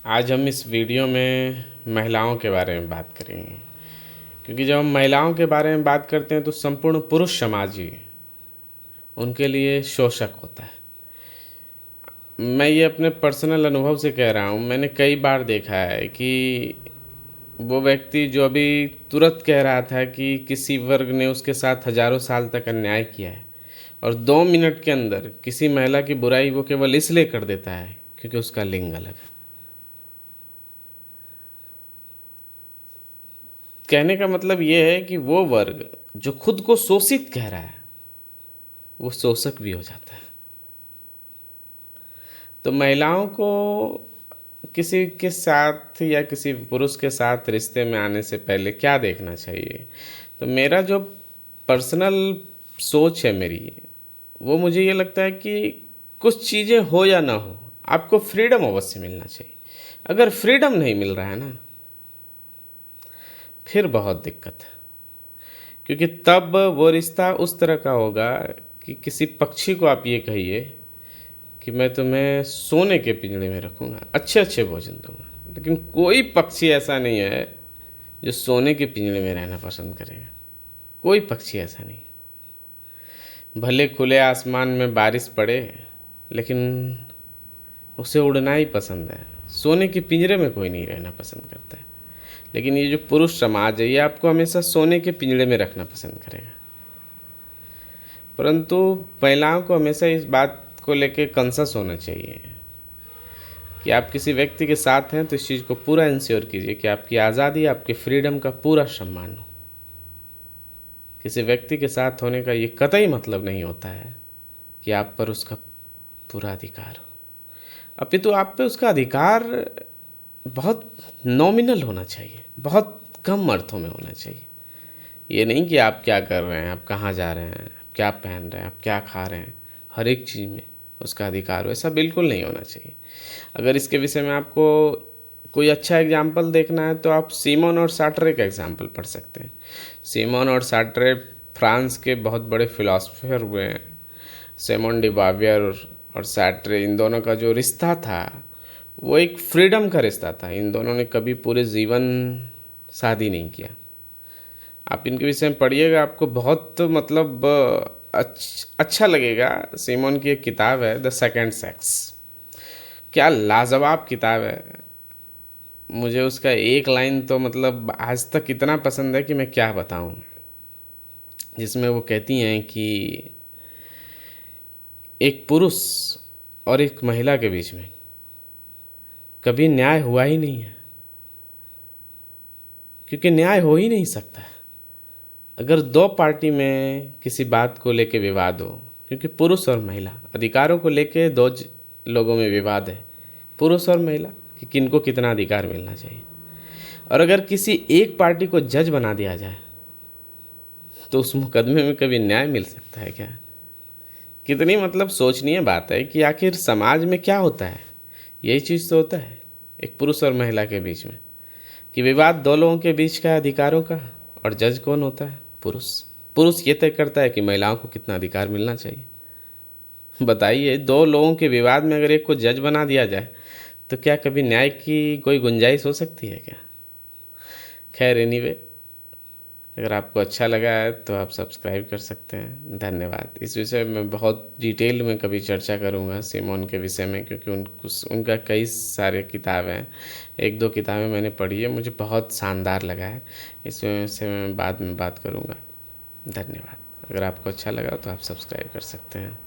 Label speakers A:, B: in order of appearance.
A: आज हम इस वीडियो में महिलाओं के बारे में बात करेंगे, क्योंकि जब हम महिलाओं के बारे में बात करते हैं तो संपूर्ण पुरुष समाज ही उनके लिए शोषक होता है। मैं ये अपने पर्सनल अनुभव से कह रहा हूँ। मैंने कई बार देखा है कि वो व्यक्ति जो अभी तुरंत कह रहा था कि किसी वर्ग ने उसके साथ हजारों साल तक अन्याय किया है, और 2 मिनट के अंदर किसी महिला की बुराई वो केवल इसलिए कर देता है क्योंकि उसका लिंग अलग है। कहने का मतलब ये है कि वो वर्ग जो खुद को शोषित कह रहा है वो शोषक भी हो जाता है। तो महिलाओं को किसी के साथ या किसी पुरुष के साथ रिश्ते में आने से पहले क्या देखना चाहिए? तो मेरा जो पर्सनल सोच है मेरी, वो मुझे ये लगता है कि कुछ चीज़ें हो या ना हो, आपको फ्रीडम अवश्य मिलना चाहिए। अगर फ्रीडम नहीं मिल रहा है ना, फिर बहुत दिक्कत है, क्योंकि तब वो रिश्ता उस तरह का होगा कि किसी पक्षी को आप ये कहिए कि मैं तुम्हें सोने के पिंजरे में रखूँगा, अच्छे अच्छे भोजन दूंगा, लेकिन कोई पक्षी ऐसा नहीं है जो सोने के पिंजरे में रहना पसंद करेगा। कोई पक्षी ऐसा नहीं। भले खुले आसमान में बारिश पड़े, लेकिन उसे उड़ना ही पसंद है। सोने के पिंजरे में कोई नहीं रहना पसंद करता है। लेकिन ये जो पुरुष समाज है, ये आपको हमेशा सोने के पिंजरे में रखना पसंद करेगा। परंतु महिलाओं को हमेशा इस बात को लेकर कॉन्शियस होना चाहिए कि आप किसी व्यक्ति के साथ हैं तो इस चीज़ को पूरा इंश्योर कीजिए कि आपकी आज़ादी, आपके फ्रीडम का पूरा सम्मान हो। किसी व्यक्ति के साथ होने का ये कतई मतलब नहीं होता है कि आप पर उसका पूरा अधिकार हो। अपितु आप पे उसका अधिकार बहुत नॉमिनल होना चाहिए, बहुत कम अर्थों में होना चाहिए। ये नहीं कि आप क्या कर रहे हैं, आप कहाँ जा रहे हैं, आप क्या पहन रहे हैं, आप क्या खा रहे हैं, हर एक चीज़ में उसका अधिकार हो, ऐसा बिल्कुल नहीं होना चाहिए। अगर इसके विषय में आपको कोई अच्छा एग्जाम्पल देखना है तो आप सिमोन और सार्ट्रे का एग्जाम्पल पढ़ सकते हैं। सिमोन और सार्ट्रे फ्रांस के बहुत बड़े फिलोसफर हुए हैं। सिमोन डी बावियर और सार्ट्रे, इन दोनों का जो रिश्ता था वो एक फ्रीडम का रिश्ता था। इन दोनों ने कभी पूरे जीवन शादी नहीं किया। आप इनके विषय में पढ़िएगा, आपको बहुत मतलब अच्छा लगेगा। सिमोन की एक किताब है द सेकंड सेक्स, क्या लाजवाब किताब है। मुझे उसका एक लाइन तो मतलब आज तक इतना पसंद है कि मैं क्या बताऊं, जिसमें वो कहती हैं कि एक पुरुष और एक महिला के बीच में कभी न्याय हुआ ही नहीं है, क्योंकि न्याय हो ही नहीं सकता है अगर दो पार्टी में किसी बात को लेके विवाद हो। क्योंकि पुरुष और महिला अधिकारों को लेके दो लोगों में विवाद है, पुरुष और महिला, कि किनको कितना अधिकार मिलना चाहिए। और अगर किसी एक पार्टी को जज बना दिया जाए तो उस मुकदमे में कभी न्याय मिल सकता है क्या? कितनी मतलब सोचनीय बात है कि आखिर समाज में क्या होता है। यही चीज़ तो होता है एक पुरुष और महिला के बीच में, कि विवाद दो लोगों के बीच का अधिकारों का, और जज कौन होता है? पुरुष। पुरुष ये तय करता है कि महिलाओं को कितना अधिकार मिलना चाहिए। बताइए, दो लोगों के विवाद में अगर एक को जज बना दिया जाए तो क्या कभी न्याय की कोई गुंजाइश हो सकती है क्या? खैर, एनीवे, अगर आपको अच्छा लगा है तो आप सब्सक्राइब कर सकते हैं। धन्यवाद। इस विषय में बहुत डिटेल में कभी चर्चा करूंगा सिमोन के विषय में, क्योंकि उनका कई सारे किताब हैं। एक दो किताबें मैंने पढ़ी है, मुझे बहुत शानदार लगा है। इस विषय में बाद में बात करूंगा। धन्यवाद। अगर आपको अच्छा लगा तो आप सब्सक्राइब कर सकते हैं।